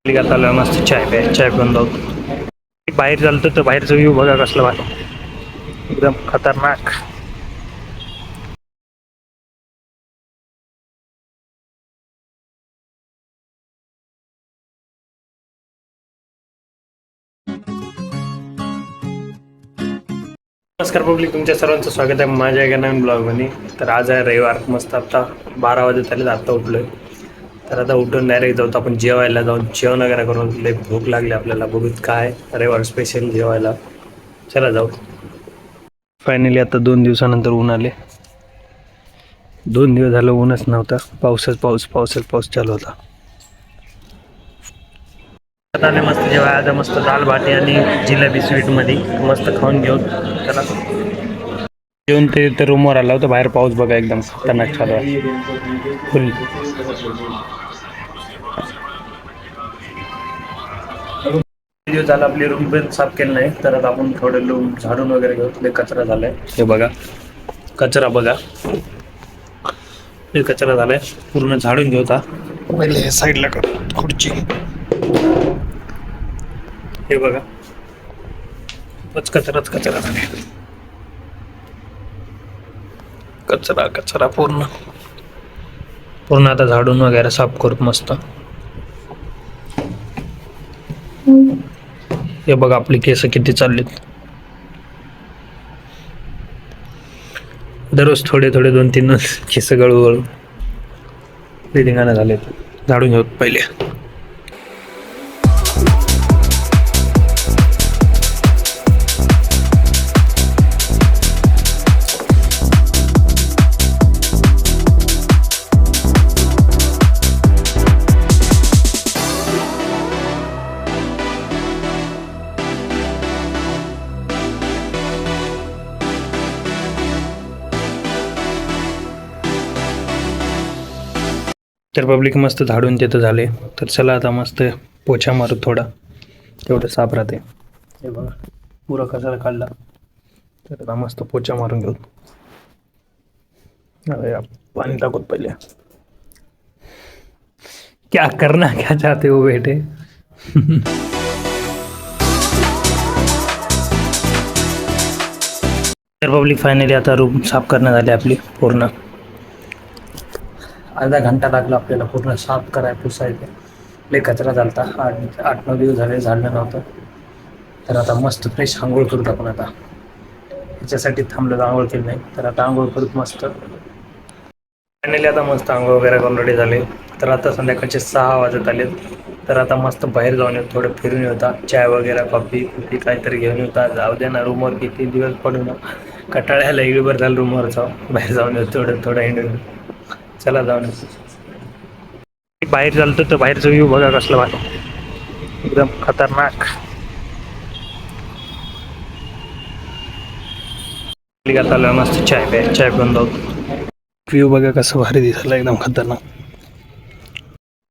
चालू आहे मस्त चाय पिऊन जाऊ. बाहेर चालतो तर बाहेरचा व्ह्यू बघा कसला भारी, एकदम खतरनाक. नमस्कार पब्लिक, तुमच्या सर्वांचं स्वागत आहे माझ्या एका नवीन ब्लॉगमध्ये. तर आज आहे रविवार, मस्त आता 12 वाजत आले, आता उठलोय. तर आता उठून डायरेक्ट जाऊ आपण जेवायला, जाऊन जेवण वगैरे करून. लई भूक लागली आपल्याला, बघूत काय रविवार स्पेशल जेवायला. चला जाऊ. फायनली आता 2 दिवसानंतर ऊन आले. 2 दिवस झालं ऊनच नव्हता, पाऊस चालू होता. आता आले मस्त जेवाय, आता मस्त दाल भाटी आणि जिलेबी स्वीटमध्ये मस्त खाऊन घेऊ. चला जेवून ते रूमवर आला होता. बाहेर पाऊस बघा एकदम खतरनाक चालू आहे, फुल. दिवस झाला आपली रूम पण साफ केलं नाही, तर आता आपण थोडं रूम झाडून वगैरे घेऊ. ते कचरा झालाय, हे बघा कचरा बघा, हे कचरा झालाय, पूर्ण झाडून घेऊ. आता पहिले साईडला कर खुर्ची, हे बघा कचराच कचरा झाले, कचरा पूर्ण आता झाडून वगैरे साफ करू मस्त. हे बघा आपली केस किती चाललेत. दररोज थोडे 2-3 केस गळू रिडिंगाने झालेत. झाडून घेऊ पहिले. तर पब्लिक मस्त झाडून तिथं झाले. तर चला आता मस्त पोछा मारू, थोडा तेवढं साफ राहते. हे बघा पुरा कचरा काढला, तर आता मस्त पोछा मारून घेऊ. अरे पाणी टाकूत पहिले. क्या करना क्या चाहते हो बेटे. तर पब्लिक फायनली आता रूम साफ करण्यात आली आपली पूर्ण. अर्धा घंटा लागला आपल्याला पूर्ण साफ करायला, पुसायला. लय कचरा झालता, 8-9 दिवस झाले झाडलं नव्हतं. तर आता मस्त फ्रेश आंघोळ करूत आपण. आता ह्याच्यासाठी थांबलं, आंघोळ केली नाही, तर आता आंघोळ करूत मस्त. फायनली आता मस्त आंघोळ वगैरे करून रेडी झाले. तर आता संध्याकाळचे 6 वाजत आले. तर आता मस्त बाहेर जाऊन येऊ, थोडं फिरून येऊता. चाय वगैरे कॉफी काहीतरी घेऊन येऊता. जाऊ दे ना, रूमवर किती दिवस पडून कटाळ्याला इळीभर झालं. रूमवर जाऊ, बाहेर जाऊन येऊ, थोडं हिंडून. चला जाऊन बाहेर चालतो तर बाहेरचा व्ह्यू बघा कसला भारी, एकदम खतरनाक. चालू आहे मस्त चाय पिऊन जाऊ. व्ह्यू बघा कसं भारी दिसला, एकदम खतरनाक.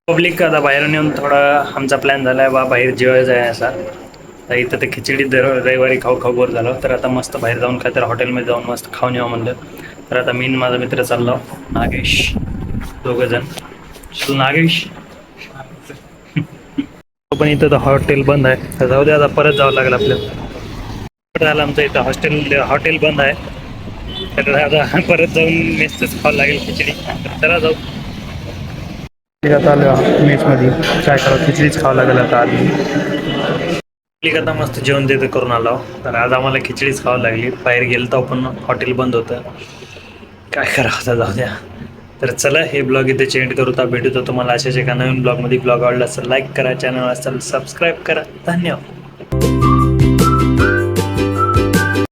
पब्लिक आता बाहेरून येऊन थोडा आमचा प्लॅन झाला आहे बा बाहेर जेवायचा आहे असा. तर इथं ते खिचडी रविवारी खाऊ बोर झालं. तर आता मस्त बाहेर जाऊन काहीतरी हॉटेलमध्ये जाऊन मस्त खाऊन यावं म्हणलं. तर आता मी माझा मित्र चाललो, नागेश, दोघंजण. नागेश पण इथं तर हॉटेल बंद आहे, तर जाऊ दे आता परत जावं लागेल आपल्याला. झालं आमचं इथं हॉटेल बंद आहे, तर आता परत जाऊन मेसच खावं लागेल खिचडी. तर चला जाऊ. आता आलं मेसमध्ये काय करावं, खिचडीच खावं लागेल आता आधी. आता मस्त जेवण देतं करून आलो. तर आज आम्हाला खिचडीच खावं लागली. बाहेर गेलो तर पण हॉटेल बंद होतं, काय करावं आता, जाऊ द्या. तर चला हे ब्लॉग इथे चेंज करू. तर भेटतो तुम्हाला अशाच एका नवीन ब्लॉगमध्ये. ब्लॉग आवडला असेल लाईक करा, चॅनल असेल सबस्क्राईब करा. धन्यवाद.